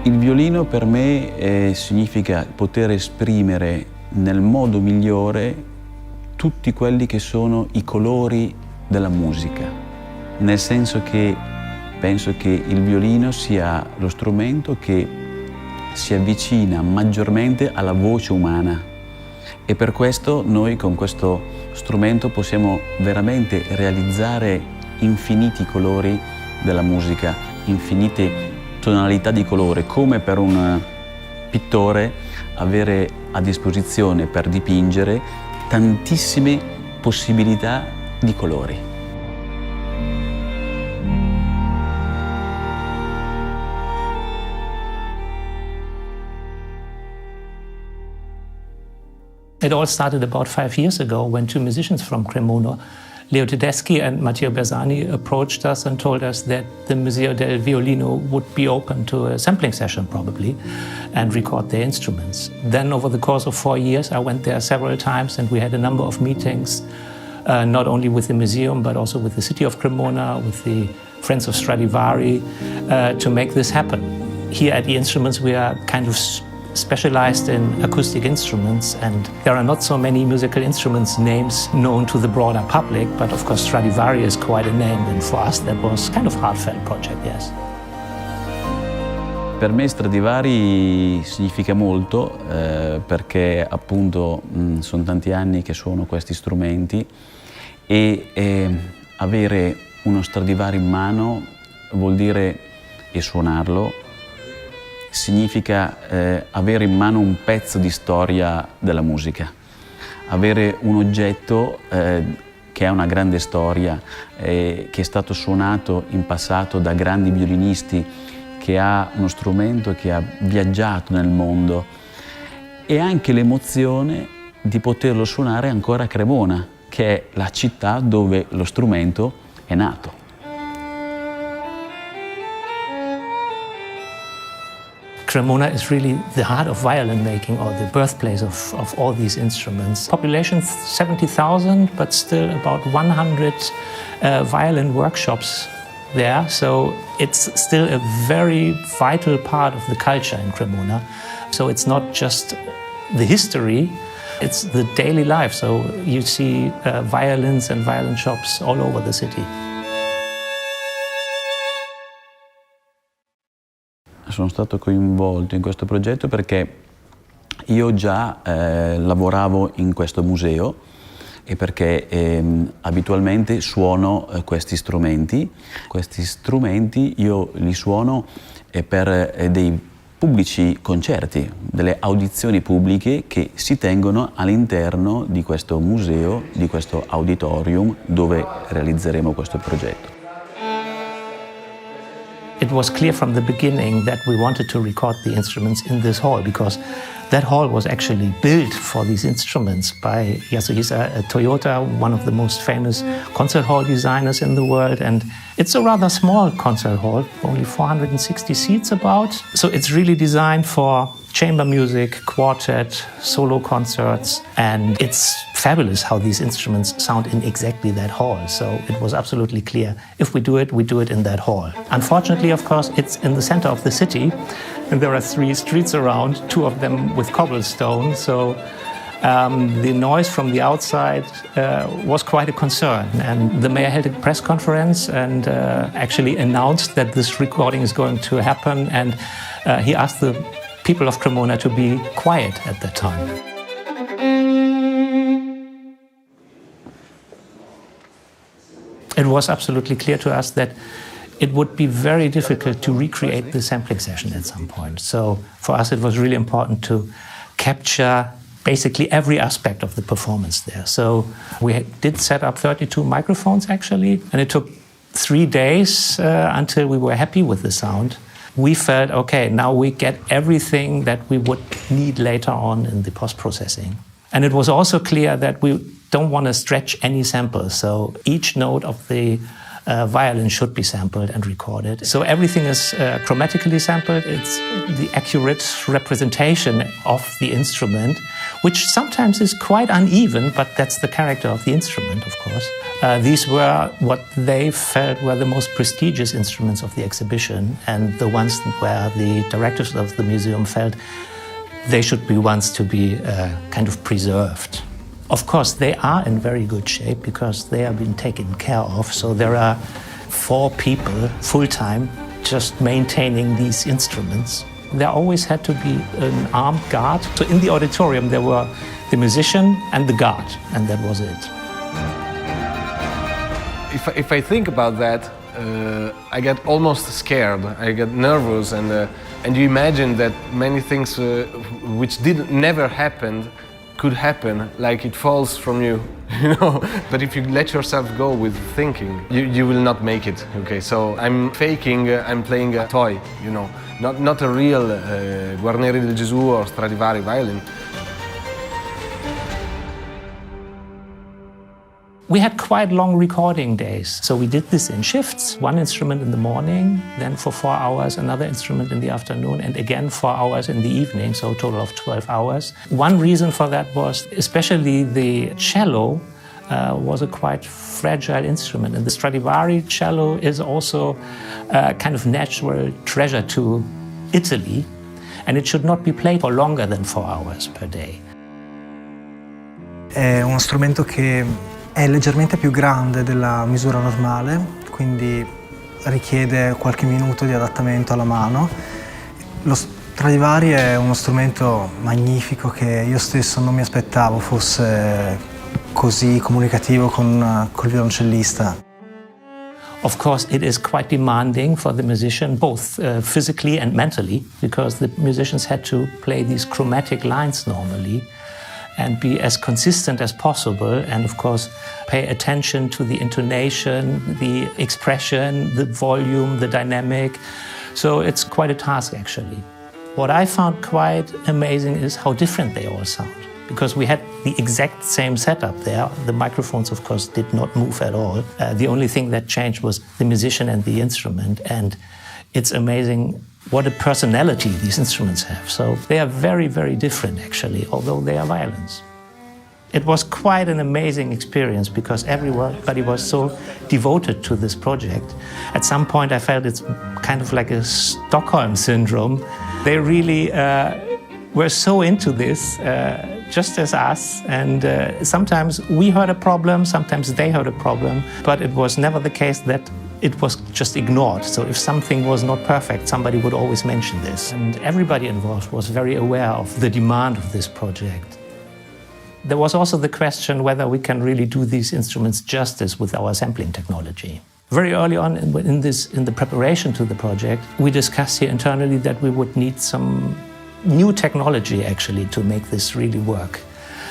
Il violino per me significa poter esprimere nel modo migliore tutti quelli che sono i colori della musica, nel senso che penso che il violino sia lo strumento che si avvicina maggiormente alla voce umana e per questo noi con questo strumento possiamo veramente realizzare infiniti colori della musica, infinite tonalità di colore, come per un pittore avere a disposizione per dipingere tantissime possibilità di colori. It all started about 5 years ago when two musicians from Cremona, Leo Tedeschi and Matteo Bersani, approached us and told us that the Museo del Violino would be open to a sampling session probably and record their instruments. Then over the course of 4 years I went there several times and we had a number of meetings, not only with the museum but also with the city of Cremona, with the Friends of Stradivari, to make this happen. Here at the Instruments we are kind of specialized in acoustic instruments, and there are not so many musical instruments names known to the broader public, but of course Stradivari is quite a name, and for us that was kind of heartfelt project, yes. Per me Stradivari significa molto perché appunto sono tanti anni che suono questi strumenti e avere uno Stradivari in mano vuol dire, e suonarlo, significa avere in mano un pezzo di storia della musica, avere un oggetto che ha una grande storia, che è stato suonato in passato da grandi violinisti, che ha uno strumento che ha viaggiato nel mondo e anche l'emozione di poterlo suonare ancora a Cremona, che è la città dove lo strumento è nato. Cremona is really the heart of violin making, or the birthplace of all these instruments. Population 70,000, but still about 100 violin workshops there. So it's still a very vital part of the culture in Cremona. So it's not just the history, it's the daily life. So you see violins and violin shops all over the city. Sono stato coinvolto in questo progetto perché io già lavoravo in questo museo e perché abitualmente suono questi strumenti. Questi strumenti io li suono per dei pubblici concerti, delle audizioni pubbliche che si tengono all'interno di questo museo, di questo auditorium dove realizzeremo questo progetto. It was clear from the beginning that we wanted to record the instruments in this hall because that hall was actually built for these instruments by Yasuhisa Toyota, one of the most famous concert hall designers in the world. And it's a rather small concert hall, only 460 seats about. So it's really designed for chamber music, quartet, solo concerts, and it's fabulous how these instruments sound in exactly that hall. So it was absolutely clear, if we do it in that hall. Unfortunately, of course, it's in the center of the city, and there are 3 streets around, 2 of them with cobblestone, so the noise from the outside was quite a concern. And the mayor held a press conference and actually announced that this recording is going to happen, and he asked the people of Cremona to be quiet at that time. It was absolutely clear to us that it would be very difficult to recreate the sampling session at some point. So for us it was really important to capture basically every aspect of the performance there. So we did set up 32 microphones actually, and it took 3 days until we were happy with the sound. We felt, okay, now we get everything that we would need later on in the post-processing. And it was also clear that we don't want to stretch any samples, so each note of the violin should be sampled and recorded. So everything is chromatically sampled. It's the accurate representation of the instrument, which sometimes is quite uneven, but that's the character of the instrument, of course. These were what they felt were the most prestigious instruments of the exhibition, and the ones where the directors of the museum felt they should be ones to be kind of preserved. Of course, they are in very good shape because they have been taken care of. So there are 4 people full-time just maintaining these instruments. There always had to be an armed guard. So in the auditorium there were the musician and the guard, and that was it. If I think about that, I get almost scared. I get nervous, and you imagine that many things which never happened could happen, like it falls from you, you know. But if you let yourself go with thinking, you will not make it. Okay, so I'm faking. I'm playing a toy, you know, not a real Guarneri del Gesù or Stradivari violin. We had quite long recording days, so we did this in shifts. 1 instrument in the morning, then for 4 hours another instrument in the afternoon, and again 4 hours in the evening, so a total of 12 hours. One reason for that was especially the cello was a quite fragile instrument, and the Stradivari cello is also a kind of natural treasure to Italy, and it should not be played for longer than 4 hours per day. È uno strumento che è leggermente più grande della misura normale, quindi richiede qualche minuto di adattamento alla mano. Lo Stradivari è uno strumento magnifico che io stesso non mi aspettavo fosse così comunicativo col violoncellista. Of course, it is quite demanding for the musician, both physically and mentally, because the musicians had to play these chromatic lines normally and be as consistent as possible, and of course pay attention to the intonation, the expression, the volume, the dynamic. So it's quite a task actually. What I found quite amazing is how different they all sound, because we had the exact same setup there. The microphones of course did not move at all. The only thing that changed was the musician and the instrument, and it's amazing what a personality these instruments have. So they are very, very different actually, although they are violins. It was quite an amazing experience because everybody was so devoted to this project. At some point I felt it's kind of like a Stockholm syndrome. They really were so into this, just as us, and sometimes we heard a problem, sometimes they heard a problem, but it was never the case that it was just ignored. So if something was not perfect, somebody would always mention this. And everybody involved was very aware of the demand of this project. There was also the question whether we can really do these instruments justice with our sampling technology. Very early on in the preparation to the project, we discussed here internally that we would need some new technology actually to make this really work.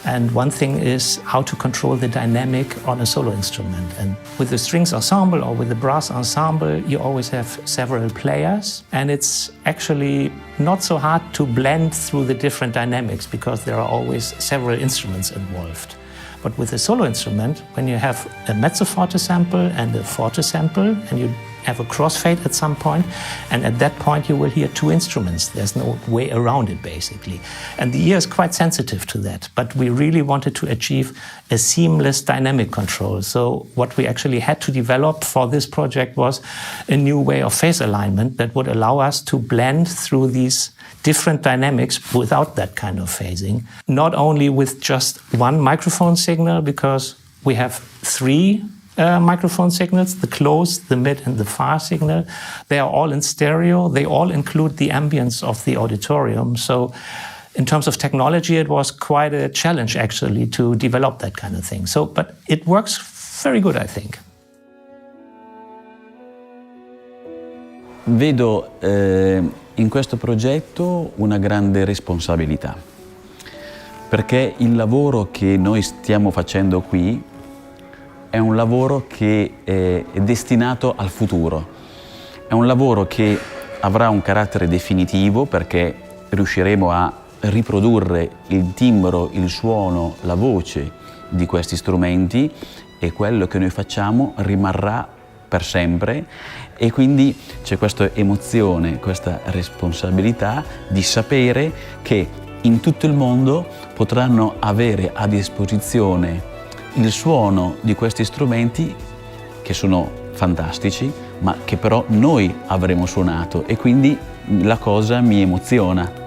And one thing is how to control the dynamic on a solo instrument. And with the strings ensemble or with the brass ensemble, you always have several players. And it's actually not so hard to blend through the different dynamics because there are always several instruments involved. But with a solo instrument, when you have a mezzo forte sample and a forte sample, and you have a crossfade at some point, and at that point you will hear 2 instruments. There's no way around it, basically. And the ear is quite sensitive to that, but we really wanted to achieve a seamless dynamic control. So what we actually had to develop for this project was a new way of phase alignment that would allow us to blend through these different dynamics without that kind of phasing. Not only with just one microphone signal, because we have 3 microphone signals, the close, the mid and the far signal. They are all in stereo. They all include the ambience of the auditorium. So in terms of technology, it was quite a challenge actually to develop that kind of thing. So, but it works very good, I think. Vedo in questo progetto una grande responsabilità, perché il lavoro che noi stiamo facendo qui è un lavoro che è destinato al futuro. È un lavoro che avrà un carattere definitivo perché riusciremo a riprodurre il timbro, il suono, la voce di questi strumenti, e quello che noi facciamo rimarrà per sempre, e quindi c'è questa emozione, questa responsabilità di sapere che in tutto il mondo potranno avere a disposizione il suono di questi strumenti che sono fantastici, ma che però noi avremo suonato, e quindi la cosa mi emoziona.